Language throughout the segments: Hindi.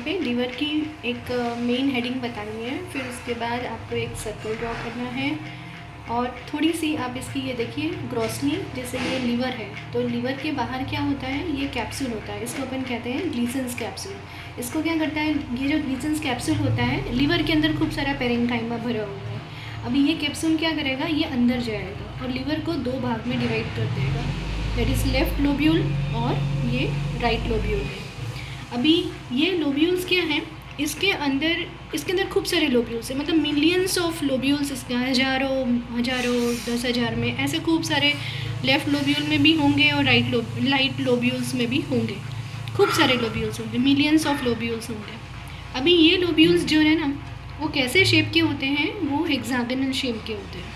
पे लीवर की एक मेन हेडिंग बतानी है, फिर उसके बाद आपको एक सर्कल ड्रॉ करना है और थोड़ी सी आप इसकी ये देखिए ग्रॉसनी, जैसे ये लीवर है तो लीवर के बाहर क्या होता है, ये कैप्सूल होता है, इसको अपन कहते हैं ग्लीसन्स कैप्सूल। इसको क्या करता है, ये जो ग्लीसन्स कैप्सूल होता है लीवर के अंदर खूब सारा पेरेन्काइमा भरा हुआ है। अभी ये कैप्सूल क्या करेगा, ये अंदर जाएगा और लीवर को दो भाग में डिवाइड कर देगा, दैट इज़ लेफ्ट लोब्यूल और ये राइट लोब्यूल है। अभी ये लोब्यूल्स क्या हैं, इसके अंदर खूब सारे लोब्यूल्स हैं, मतलब मिलियंस ऑफ लोब्यूल्स, इसके हज़ारों 10,000 में ऐसे खूब सारे लेफ़्ट लोब्यूल में भी होंगे और राइट लोब्यूल्स में भी होंगे, खूब सारे लोब्यूल्स होंगे, मिलियंस ऑफ लोब्यूल्स होंगे। अभी ये लोब्यूल्स जो है ना वो कैसे शेप के होते हैं, वो हेक्सागोनल शेप के होते हैं।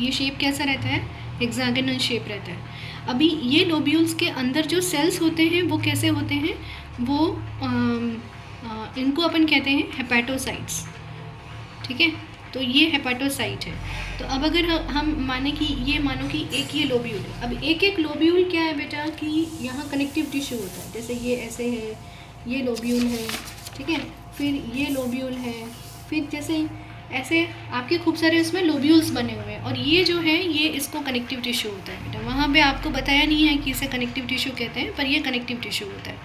ये शेप कैसा रहता है, हेक्सागोनल शेप रहता है। अभी ये लोब्यूल्स के अंदर जो सेल्स होते हैं वो कैसे होते हैं, वो इनको अपन कहते हैं हेपेटोसाइट्स, ठीक है। तो ये हेपेटोसाइट है। तो अब अगर हम माने कि मानो कि एक ये लोब्यूल है, अब एक एक लोब्यूल क्या है बेटा कि यहाँ कनेक्टिव टिश्यू होता है, जैसे ये ऐसे है, ये लोब्यूल है, ठीक है, फिर ये लोब्यूल है, फिर जैसे ऐसे आपके खूब सारे उसमें लोब्यूल्स बने हुए हैं और ये जो है ये इसको कनेक्टिव टिश्यू होता है बेटा। वहाँ पे आपको बताया नहीं है कि इसे कनेक्टिव टिश्यू कहते हैं, पर ये कनेक्टिव टिश्यू होता है।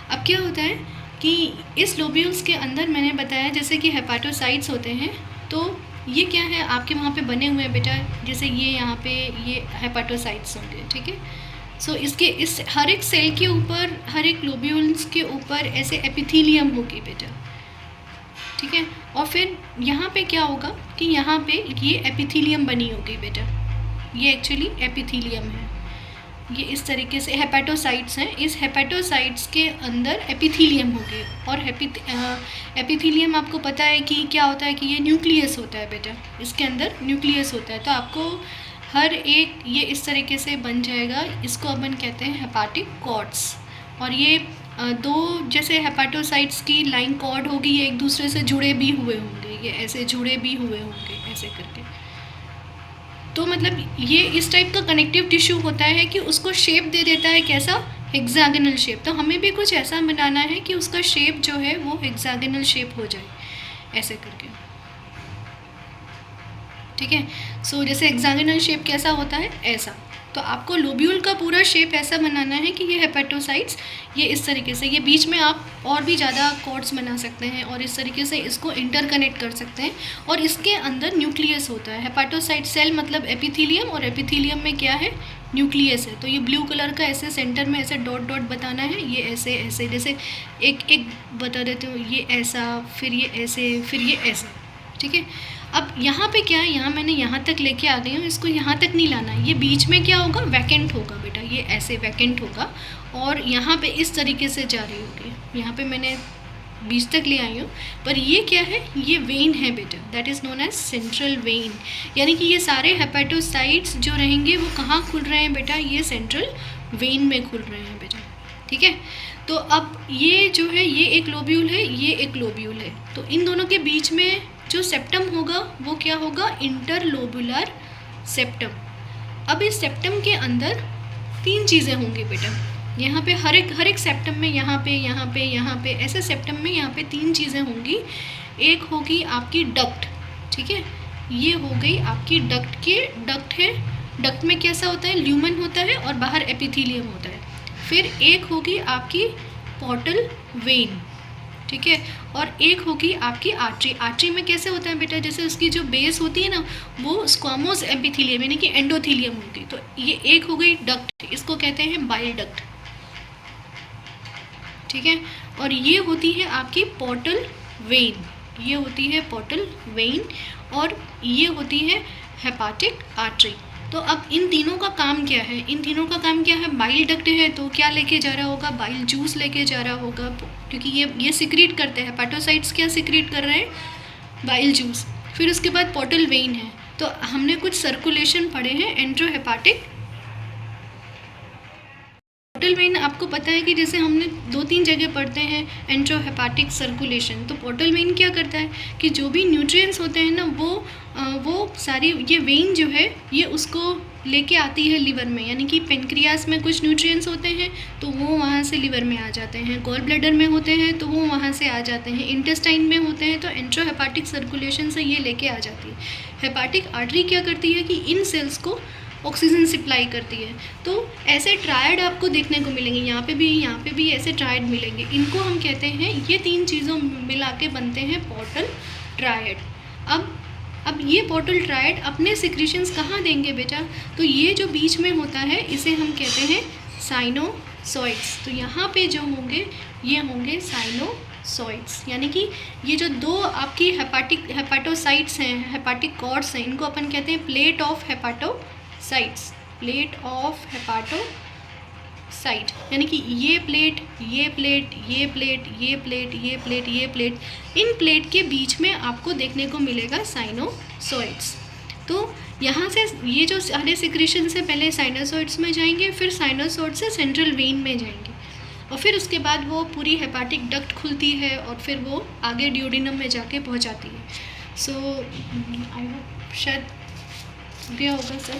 अब क्या होता है कि इस लोब्यूल्स के अंदर मैंने बताया जैसे कि हेपेटोसाइट्स होते हैं, तो ये क्या है आपके वहाँ पे बने हुए हैं बेटा, जैसे ये यहाँ पे ये हेपेटोसाइट्स होंगे, ठीक है। सो इसके इस हर एक सेल के ऊपर, हर एक लोब्यूल्स के ऊपर ऐसे एपिथेलियम होगी बेटा, ठीक है। और फिर यहाँ पे क्या होगा कि यहाँ पे ये एपिथेलियम बनी होगी बेटा, ये एक्चुअली एपिथेलियम है, ये इस तरीके से हेपेटोसाइट्स हैं, इस हेपेटोसाइट्स के अंदर एपिथेलियम होगी। और एपिथेलियम आपको पता है कि क्या होता है कि ये न्यूक्लियस होता है बेटा, इसके अंदर न्यूक्लियस होता है। तो आपको हर एक ये इस तरीके से बन जाएगा, इसको अपन कहते हैं हेपाटिक कॉर्ड्स। और ये दो जैसे हेपेटोसाइट्स की लाइन कॉर्ड होगी, ये एक दूसरे से जुड़े भी हुए होंगे, ये ऐसे जुड़े भी हुए होंगे ऐसे करके। तो मतलब ये इस टाइप का कनेक्टिव टिश्यू होता है कि उसको शेप दे देता है, कैसा, हेक्सागोनल शेप। तो हमें भी कुछ ऐसा बनाना है कि उसका शेप जो है वो हेक्सागोनल शेप हो जाए, ऐसे करके, ठीक है। सो जैसे हेक्सागोनल शेप कैसा होता है, ऐसा। तो आपको लोब्यूल का पूरा शेप ऐसा बनाना है कि ये हेपेटोसाइट्स ये इस तरीके से, ये बीच में आप और भी ज़्यादा कॉर्ड्स बना सकते हैं और इस तरीके से इसको इंटरकनेक्ट कर सकते हैं। और इसके अंदर न्यूक्लियस होता है, हेपेटोसाइट सेल मतलब एपिथेलियम, और एपिथेलियम में क्या है, न्यूक्लियस है। तो ये ब्लू कलर का ऐसे सेंटर में ऐसे डॉट डॉट बताना है, ये ऐसे ऐसे, जैसे एक एक बता देते हो, ये ऐसा, फिर ये ऐसे, फिर ये ऐसे, ठीक है। अब यहाँ पे क्या है, यहाँ मैंने यहाँ तक लेके आ गई हूँ, इसको यहाँ तक नहीं लाना, ये बीच में क्या होगा, वैकेंट होगा बेटा, ये ऐसे वैकेंट होगा और यहाँ पे इस तरीके से जा रही होगी, यहाँ पे मैंने बीच तक ले आई हूँ। पर ये क्या है, ये वेन है बेटा, that is known as central vein. यानी कि ये सारे हेपेटोसाइट्स जो रहेंगे वो कहाँ खुल रहे हैं बेटा, ये सेंट्रल वेन में खुल रहे हैं बेटा, ठीक है। तो अब ये जो है, ये एक लोब्यूल है, ये एक लोब्यूल है, तो इन दोनों के बीच में जो सेप्टम होगा वो क्या होगा, इंटरलोबुलर सेप्टम। अब इस सेप्टम के अंदर तीन चीज़ें होंगी बेटा, यहाँ पे हर एक सेप्टम में, यहाँ पे ऐसे सेप्टम में यहाँ पे तीन चीज़ें होंगी। एक होगी आपकी डक्ट, ठीक है, ये हो गई आपकी डक्ट है, डक्ट में कैसा होता है, ल्यूमन होता है और बाहर एपिथेलियम होता है। फिर एक होगी आपकी पोर्टल वेन, ठीक है, और एक होगी आपकी आर्टरी। आर्टरी में कैसे होता है बेटा, जैसे उसकी जो बेस होती है ना वो स्क्वामोस एपिथेलियम यानी कि एंडोथेलियम होगी। तो ये एक हो गई डक्ट, इसको कहते हैं बाइल डक्ट, ठीक है। और ये होती है आपकी पोर्टल वेन, ये होती है पोर्टल वेन, और ये होती है हेपाटिक आर्टरी। तो अब इन तीनों का काम क्या है, इन तीनों का काम क्या है, बाइल डक्ट है तो क्या लेके जा रहा होगा, बाइल जूस लेके जा रहा होगा, क्योंकि ये सिक्रीट करते हैं, हेपेटोसाइट्स क्या सिक्रीट कर रहे हैं, बाइल जूस। फिर उसके बाद पोर्टल वेन है, तो हमने कुछ सर्कुलेशन पढ़े हैं, एंट्रोहेपाटिक पोर्टल वेन आपको पता है कि जैसे हमने 2-3 जगह पढ़ते हैं एंट्रोहेपाटिक सर्कुलेशन, तो पोर्टल वेन क्या करता है कि जो भी न्यूट्रिएंट्स होते हैं ना वो सारी ये वेन जो है ये उसको लेके आती है लिवर में, यानी कि पेनक्रियास में कुछ न्यूट्रिएंट्स होते हैं तो वो वहाँ से लिवर में आ जाते हैं, गॉल ब्लैडर में होते हैं तो वो वहाँ से आ जाते हैं, इंटेस्टाइन में होते हैं तो एंट्रोहेपाटिक सर्कुलेशन से ये लेके आ जाती है। हेपाटिक आर्टरी क्या करती है कि इन सेल्स को ऑक्सीजन सप्लाई करती है। तो ऐसे ट्रायड आपको देखने को मिलेंगे, यहाँ पे भी ऐसे ट्रायड मिलेंगे। इनको हम कहते हैं, ये 3 चीज़ों मिला के बनते हैं पोर्टल ट्रायड। अब ये पोर्टल ट्रायड अपने सिक्रीशंस कहाँ देंगे बेटा? तो ये जो बीच में होता है इसे हम कहते हैं साइनोसॉइड्स। तो यहाँ पे जो होंगे ये होंगे साइनोसॉइड्स, यानी कि ये जो 2 आपकी हेपाटोसाइट्स हैं, हेपाटिक कॉर्ड्स हैं, इनको अपन कहते हैं प्लेट ऑफ हेपाटोसाइट्स, प्लेट ऑफ हेपाटोसाइट, यानी कि ये प्लेट, ये प्लेट, ये प्लेट, ये प्लेट, ये प्लेट, ये प्लेट, इन प्लेट के बीच में आपको देखने को मिलेगा साइनोसॉइड्स। तो यहाँ से ये जो सारे सिक्रीशन से पहले साइनोसॉइड्स में जाएंगे, फिर साइनोसॉइड से सेंट्रल वेन में जाएंगे, और फिर उसके बाद वो पूरी हेपाटिक डक्ट खुलती है और फिर वो आगे ड्यूडेनम में जाके पहुँच जाती है। सो आई होप शायद दिया होगा सर।